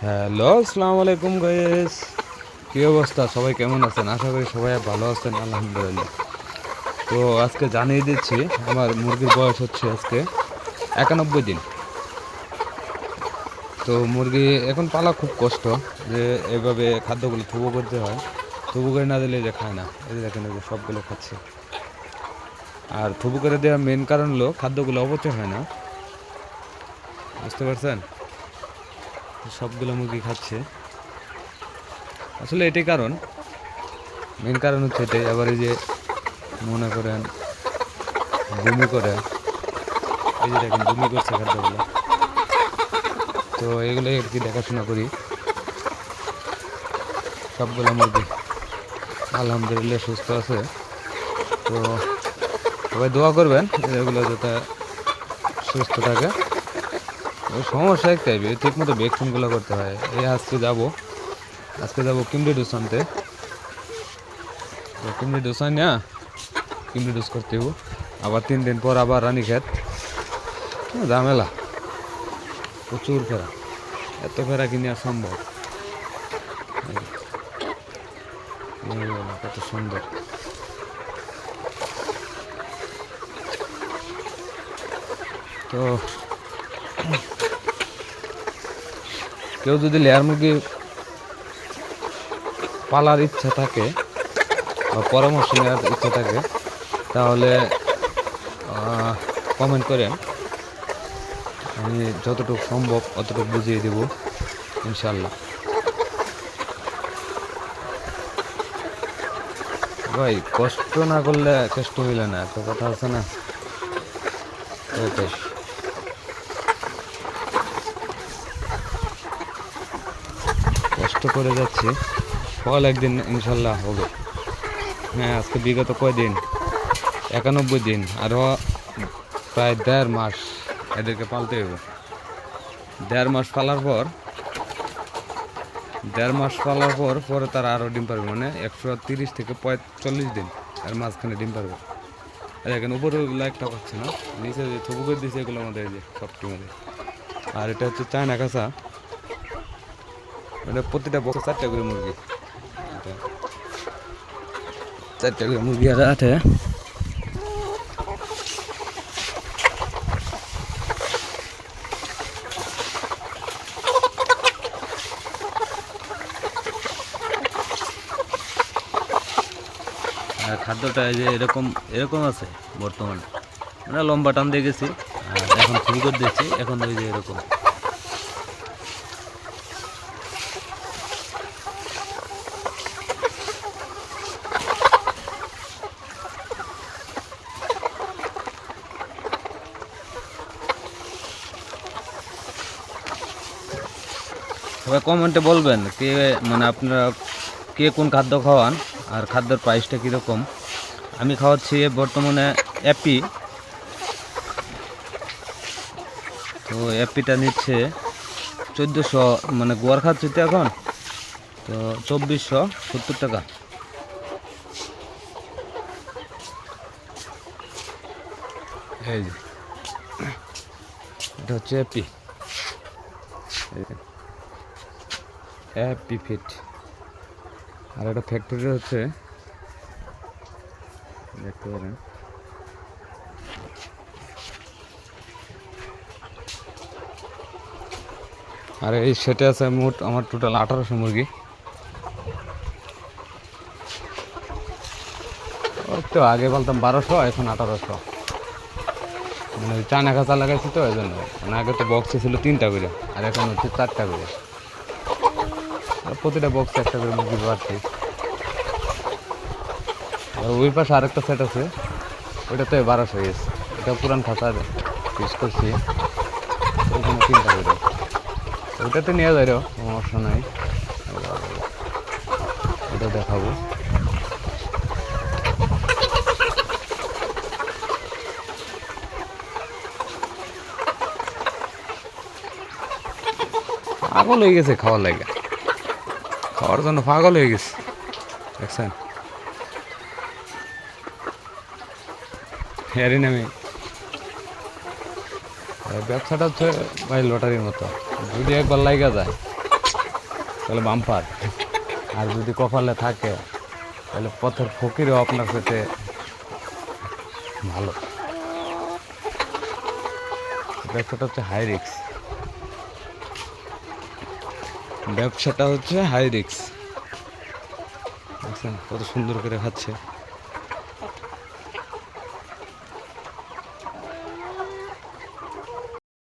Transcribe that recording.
Hello, আসসালামু আলাইকুম guys. কী অবস্থা? সবাই কেমন আছেন? আশা করি সবাই ভালো আছেন, আলহামদুলিল্লাহ। তো আজকে জানিয়ে দিচ্ছি, আমার মুরগির বয়স হচ্ছে আজকে 91 দিন। তো মুরগি এখন পালা খুব কষ্ট, যে এভাবে খাদ্যগুলো থুবো করতে হয়। থুবো করে না দিলে যে খায় না, এই যে দেখেন এই যে সবগুলো খাচ্ছে। আর থুবো করে দেওয়ার মেন কারণ হলো খাদ্যগুলো অপচয় হয় না, বুঝতে পারছেন? সবগুলো মুরগি খাচ্ছে, আসলে এটাই কারণ, মেন কারণ হচ্ছে এটাই। আবার এই যে মনে করেন বমি করে, এই যে দেখেন বমি করছে খাদ্যগুলো। তো এগুলো আর কি দেখাশোনা করি। সবগুলো মুরগি আলহামদুলিল্লাহ সুস্থ আছে। তো সবাই দোয়া করবেন এগুলো যাতে সুস্থ থাকে। সমস্যা একটাই, ঠিক মতো ভ্যাকসিনগুলো করতে হয়। এই আজকে যাবো কিমড়ি ডোজ আনতে। তো কিমড়ি ডোজ আনি না, কিমড়ি ডোজ করতে হবো। আবার 3 দিন পর আবার রানীক্ষেত, ঝামেলা প্রচুর ফেরা। এত ফেরা কিনে আর সম্ভব? কত সুন্দর। তো কেউ যদি লেয়ার মুরগি পালার ইচ্ছা থাকে বা পরামর্শ নেওয়ার ইচ্ছা থাকে, তাহলে কমেন্ট করেন, আমি যতটুকু সম্ভব অতটুকু বুঝিয়ে দেব ইনশাল্লাহ। ভাই কষ্ট না করলে কষ্ট হইলে না, একটা কথা আছে না? ওটাই, কষ্ট করে যাচ্ছি, ফল একদিন ইনশাল্লাহ হবে। হ্যাঁ, আজকে বিগত কয়দিন, 91 দিন, আরও প্রায় 1.5 মাস এদেরকে পালতে হবে। 1.5 মাস পালার পর, 1.5 মাস পালার পর পরে তারা আরও ডিম পারবে, মানে 130 থেকে 45 দিন এর মাঝখানে ডিম পারবে। আর এখানে উপরে ওগুলো একটা পাচ্ছে না, নিচে যে থবু করে দিয়েছে এগুলো আমাদের, এই যে সবটি মধ্যে। আর এটা হচ্ছে চায়না কাঁচা, মানে প্রতিটা বছর 4টা করে মুরগি, 4টা করে মুরগি আছে। আর খাদ্যটা এই যে এরকম এরকম আছে বর্তমানে, মানে লম্বা টান দিয়ে গেছি, আর এখন শুরু করে দিয়েছি, এখন ওই যে এরকম। সবাই কমেন্টে বলবেন কে, মানে আপনারা কে কোন খাদ্য খাওয়ান আর খাদ্যের প্রাইসটা কীরকম। আমি খাওয়াচ্ছি বর্তমানে অ্যাপি। তো অ্যাপিটা নিচ্ছে 1400, মানে গোয়ার খাচ্ছি তো এখন, তো 2470 টাকা। এই যে এটা হচ্ছে অ্যাপি, অ্যাপি ফিট। আর এটা ফ্যাক্টরি হচ্ছে, দেখতে পারেন। আর এই সেটে আছে মোট আমার টোটাল 1800 মুরগি। তো আগে বলতাম 1200, এখন 1800। মানে চায়না খাঁচা লাগাইছি তো এই জন্য। মানে আগে তো বক্সে ছিল 3টা করে, আর এখন হচ্ছে 4টা করে। আর প্রতিটা বক্সে একটা করে মুরগি বাড়ছে। আর ওই পাশে আরেকটা সেট আছে, ওইটাতে 1200 গেছে। এটা পুরান খাঁচা ইউজ করছি, ওইখানে 3টা করে। ওইটাতে নিয়ে যাই, সমস্যা নাই, ওটা দেখাবো। পাগল হয়ে গেছে খাওয়ার লাগে, খাওয়ার জন্য পাগল হয়ে গেছে, দেখছেন? হেয়ারি নামে ব্যবসাটা হচ্ছে ভাই লটারির মতো, যদি একবার লাগা যায় তাহলে বাম্পার। আর যদি কপালে থাকে তাহলে পথের ফকিরও আপনার সাথে ভালো। ব্যবসাটা হচ্ছে হাই রিক্স, ব্যবসাটা হচ্ছে হাই রিক্স। দেখছেন কত সুন্দর করে খাচ্ছে।